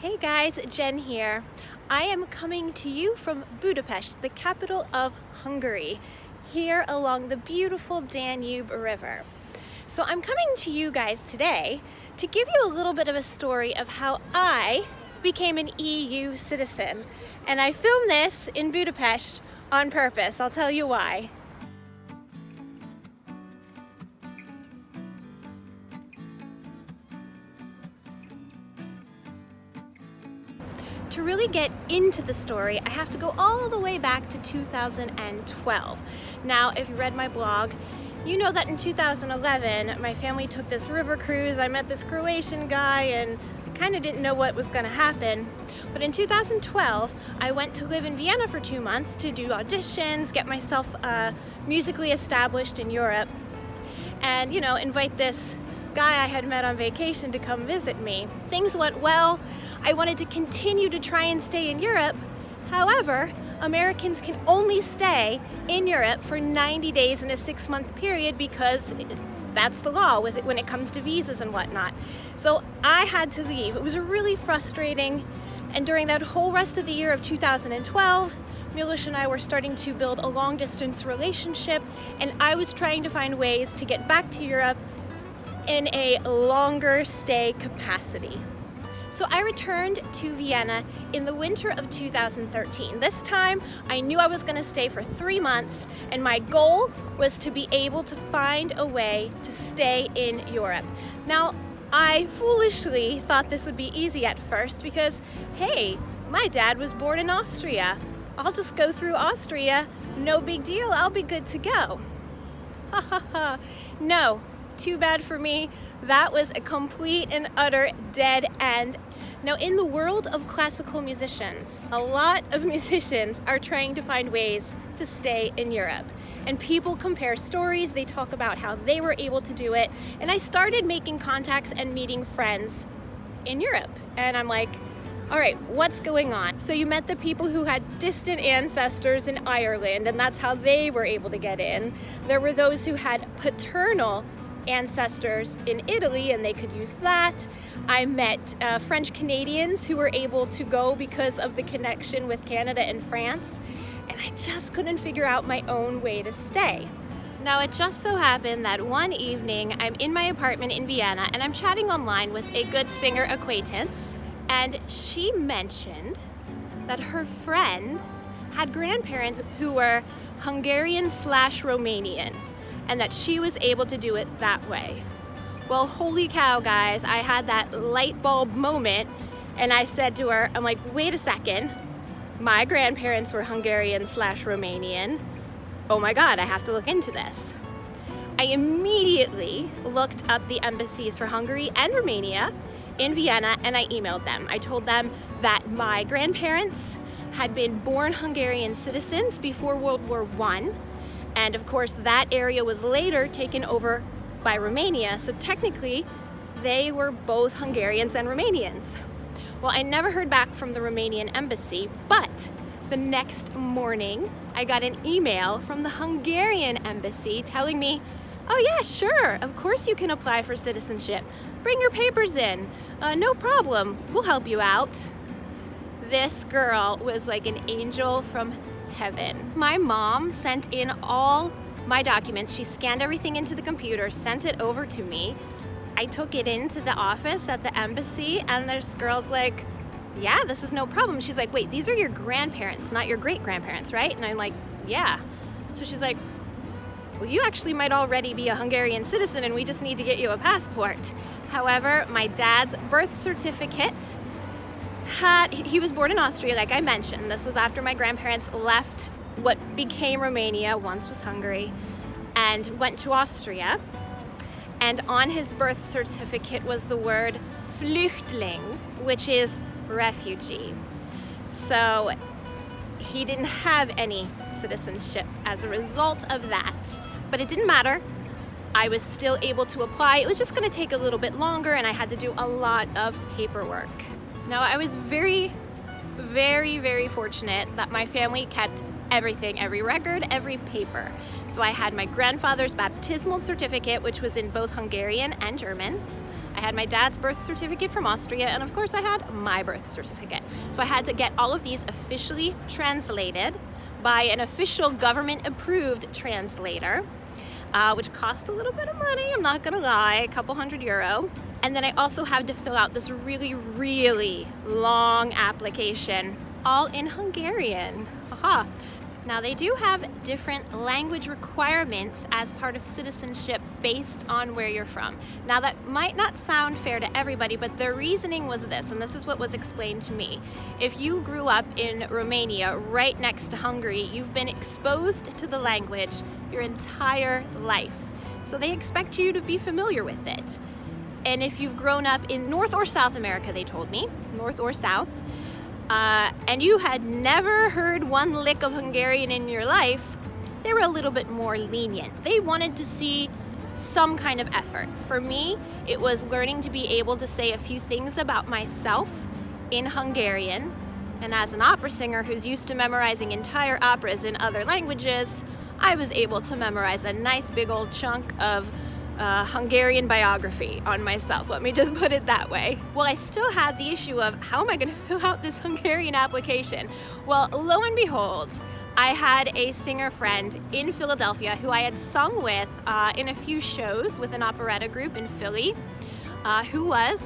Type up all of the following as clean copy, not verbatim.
Hey guys, Jen here. I am coming to you from Budapest, the capital of Hungary, here along the beautiful Danube River. So I'm coming to you guys today to give you a little bit of a story of how I became an EU citizen. And I filmed this in Budapest on purpose. I'll tell you why. To really get into the story, I have to go all the way back to 2012. Now, if you read my blog, you know that in 2011, my family took this river cruise. I met this Croatian guy and kind of didn't know what was going to happen. But in 2012, I went to live in Vienna for 2 months to do auditions, get myself musically established in Europe, and, invite this guy I had met on vacation to come visit me. Things went well. I wanted to continue to try and stay in Europe. However, Americans can only stay in Europe for 90 days in a 6-month period because that's the law when it comes to visas and whatnot. So I had to leave. It was really frustrating. And during that whole rest of the year of 2012, Milos and I were starting to build a long-distance relationship, and I was trying to find ways to get back to Europe in a longer stay capacity. So I returned to Vienna in the winter of 2013. This time, I knew I was going to stay for 3 months, and my goal was to be able to find a way to stay in Europe. Now, I foolishly thought this would be easy at first because, hey, my dad was born in Austria. I'll just go through Austria, no big deal, I'll be good to go. Ha ha ha. No. Too bad for me. That was a complete and utter dead end. Now, in the world of classical musicians, a lot of musicians are trying to find ways to stay in Europe. And people compare stories, they talk about how they were able to do it. And I started making contacts and meeting friends in Europe. And I'm like, all right, what's going on? So you met the people who had distant ancestors in Ireland, and that's how they were able to get in. There were those who had paternal ancestors in Italy, and they could use that. I met French Canadians who were able to go because of the connection with Canada and France, and I just couldn't figure out my own way to stay. Now, it just so happened that one evening I'm in my apartment in Vienna and I'm chatting online with a good singer acquaintance, and she mentioned that her friend had grandparents who were Hungarian/Romanian, and that she was able to do it that way. Well, holy cow, guys, I had that light bulb moment, and I said to her, I'm like, wait a second, my grandparents were Hungarian/Romanian. Oh my God, I have to look into this. I immediately looked up the embassies for Hungary and Romania in Vienna, and I emailed them. I told them that my grandparents had been born Hungarian citizens before World War I, and of course, that area was later taken over by Romania. So technically, they were both Hungarians and Romanians. Well, I never heard back from the Romanian embassy, but the next morning, I got an email from the Hungarian embassy telling me, oh yeah, sure, of course you can apply for citizenship. Bring your papers in. No problem, we'll help you out. This girl was like an angel from heaven. My mom sent in all my documents. She scanned everything into the computer, sent it over to me. I took it into the office at the embassy, and this girl's like, yeah, this is no problem. She's like, wait, these are your grandparents, not your great-grandparents, right? And I'm like, yeah. So she's like, well, you actually might already be a Hungarian citizen, and we just need to get you a passport. However, my dad's birth certificate he was born in Austria, like I mentioned. This was after my grandparents left what became Romania, once was Hungary, and went to Austria. And on his birth certificate was the word Flüchtling, which is refugee. So he didn't have any citizenship as a result of that. But it didn't matter. I was still able to apply. It was just going to take a little bit longer, and I had to do a lot of paperwork. Now, I was very, very, very fortunate that my family kept everything, every record, every paper. So I had my grandfather's baptismal certificate, which was in both Hungarian and German. I had my dad's birth certificate from Austria, and of course I had my birth certificate. So I had to get all of these officially translated by an official government-approved translator, which cost a little bit of money, I'm not gonna lie, a couple €100. And then I also had to fill out this really, really long application, all in Hungarian. Aha. Now they do have different language requirements as part of citizenship based on where you're from. Now that might not sound fair to everybody, but their reasoning was this, and this is what was explained to me. If you grew up in Romania, right next to Hungary, you've been exposed to the language your entire life. So they expect you to be familiar with it. And if you've grown up in North or South America, they told me, North or South, and you had never heard one lick of Hungarian in your life, they were a little bit more lenient. They wanted to see some kind of effort. For me, it was learning to be able to say a few things about myself in Hungarian. And as an opera singer who's used to memorizing entire operas in other languages, I was able to memorize a nice big old chunk of Hungarian biography on myself. Let me just put it that way. Well, I still had the issue of how am I going to fill out this Hungarian application? Well, lo and behold, I had a singer friend in Philadelphia who I had sung with in a few shows with an operetta group in Philly, who was,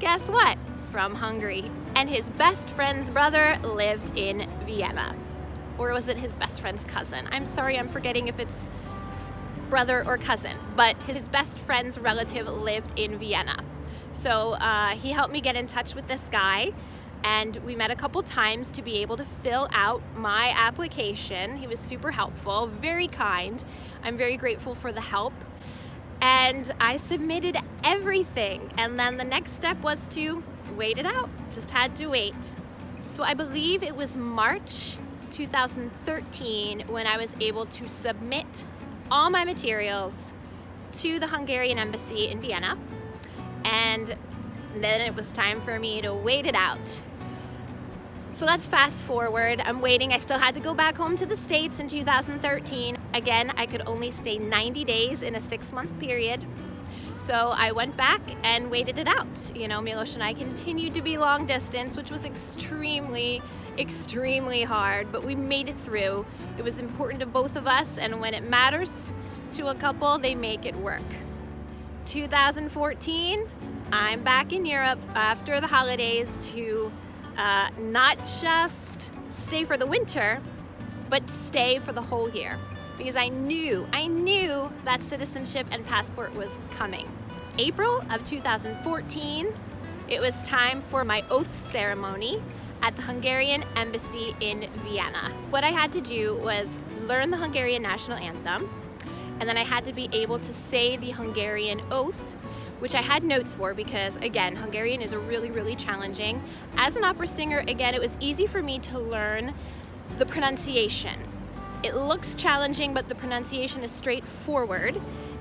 guess what, from Hungary. And his best friend's brother lived in Vienna. Or was it his best friend's cousin? I'm sorry, I'm forgetting if it's brother or cousin, but his best friend's relative lived in Vienna. So he helped me get in touch with this guy, and we met a couple times to be able to fill out my application. He was super helpful, very kind. I'm very grateful for the help. And I submitted everything, and then the next step was to wait it out. Just had to wait. So I believe it was March 2013 when I was able to submit all my materials to the Hungarian embassy in Vienna, and then it was time for me to wait it out. So let's fast forward. I'm waiting. I still had to go back home to the States in 2013. Again, I could only stay 90 days in a 6-month period. So I went back and waited it out. You know, Milos and I continued to be long distance, which was extremely hard, but we made it through. It was important to both of us, and when it matters to a couple, they make it work. 2014, I'm back in Europe after the holidays to not just stay for the winter, but stay for the whole year. Because I knew that citizenship and passport was coming. April of 2014, it was time for my oath ceremony at the Hungarian embassy in Vienna. What I had to do was learn the Hungarian national anthem, and then I had to be able to say the Hungarian oath, which I had notes for because, again, Hungarian is really challenging. As an opera singer, again, it was easy for me to learn the pronunciation. It looks challenging, but the pronunciation is straightforward.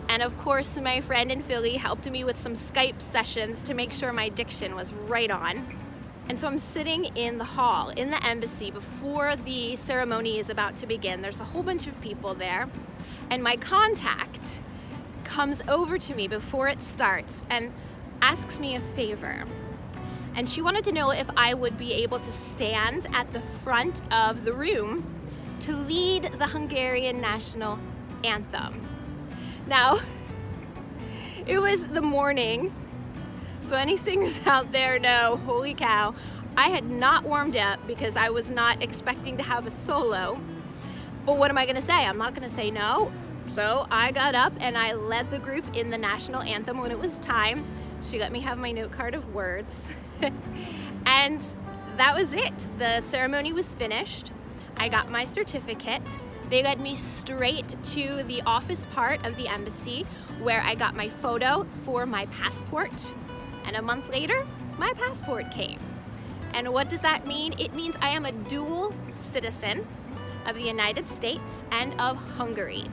And of course, my friend in Philly helped me with some Skype sessions to make sure my diction was right on. And so I'm sitting in the hall, in the embassy, before the ceremony is about to begin. There's a whole bunch of people there. And my contact comes over to me before it starts and asks me a favor. And she wanted to know if I would be able to stand at the front of the room to lead the Hungarian national anthem. Now, it was the morning, so any singers out there know, holy cow, I had not warmed up because I was not expecting to have a solo. But what am I gonna say? I'm not gonna say no. So I got up and I led the group in the national anthem when it was time. She let me have my note card of words. And that was it. The ceremony was finished. I got my certificate. They led me straight to the office part of the embassy where I got my photo for my passport. And a month later, my passport came. And what does that mean? It means I am a dual citizen of the United States and of Hungary.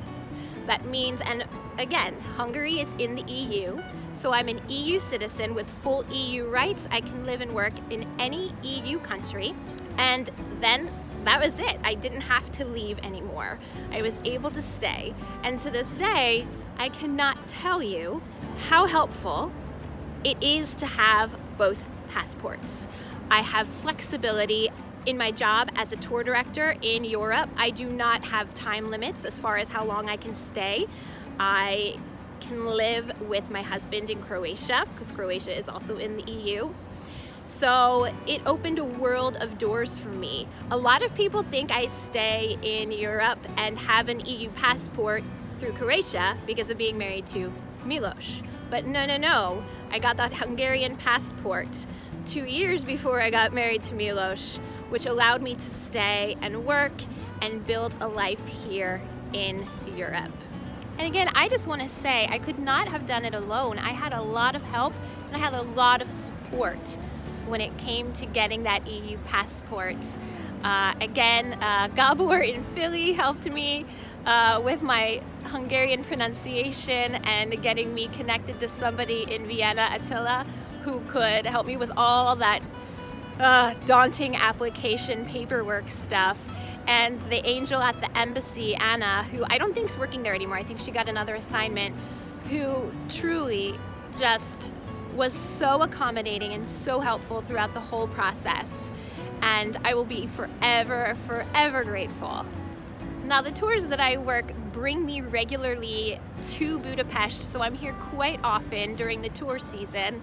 That means, and again, Hungary is in the EU, so I'm an EU citizen with full EU rights. I can live and work in any EU country. And then that was it. I didn't have to leave anymore. I was able to stay. And to this day, I cannot tell you how helpful it is to have both passports. I have flexibility in my job as a tour director in Europe. I do not have time limits as far as how long I can stay. I can live with my husband in Croatia, because Croatia is also in the EU. So it opened a world of doors for me. A lot of people think I stay in Europe and have an EU passport through Croatia because of being married to Milos. But no. I got that Hungarian passport 2 years before I got married to Milos, which allowed me to stay and work and build a life here in Europe. And again, I just want to say I could not have done it alone. I had a lot of help and I had a lot of support when it came to getting that EU passport. Gabor in Philly helped me with my Hungarian pronunciation and getting me connected to somebody in Vienna, Attila, who could help me with all that daunting application paperwork stuff. And the angel at the embassy, Anna, who I don't think is working there anymore, I think she got another assignment, who truly just was so accommodating and so helpful throughout the whole process. And I will be forever grateful. Now, the tours that I work bring me regularly to Budapest, so I'm here quite often during the tour season.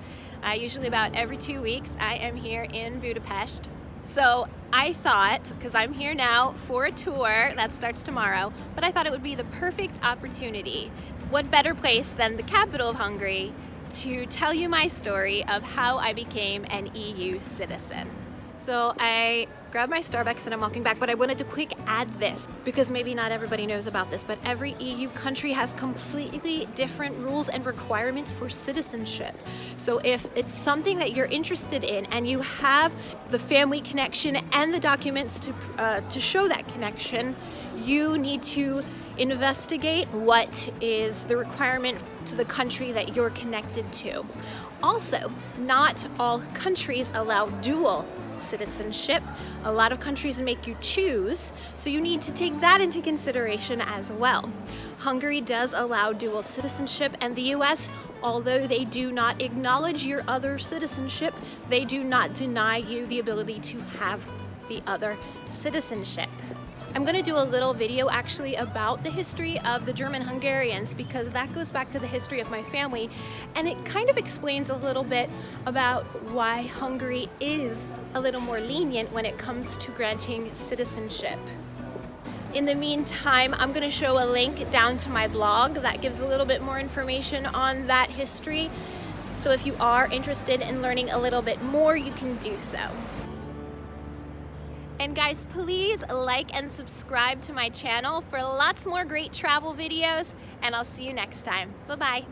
Usually about every 2 weeks I am here in Budapest. So I thought, because I'm here now for a tour that starts tomorrow, but I thought it would be the perfect opportunity. What better place than the capital of Hungary to tell you my story of how I became an EU citizen. So I grabbed my Starbucks and I'm walking back, but I wanted to quick add this because maybe not everybody knows about this, but every EU country has completely different rules and requirements for citizenship. So if it's something that you're interested in and you have the family connection and the documents to show that connection, you need to investigate what is the requirement to the country that you're connected to. Also, not all countries allow dual citizenship. A lot of countries make you choose, so you need to take that into consideration as well. Hungary does allow dual citizenship, and the US, although they do not acknowledge your other citizenship, they do not deny you the ability to have the other citizenship. I'm going to do a little video actually about the history of the German Hungarians because that goes back to the history of my family, and it kind of explains a little bit about why Hungary is a little more lenient when it comes to granting citizenship. In the meantime, I'm going to show a link down to my blog that gives a little bit more information on that history. So if you are interested in learning a little bit more, you can do so. And guys, please like and subscribe to my channel for lots more great travel videos, and I'll see you next time. Bye-bye.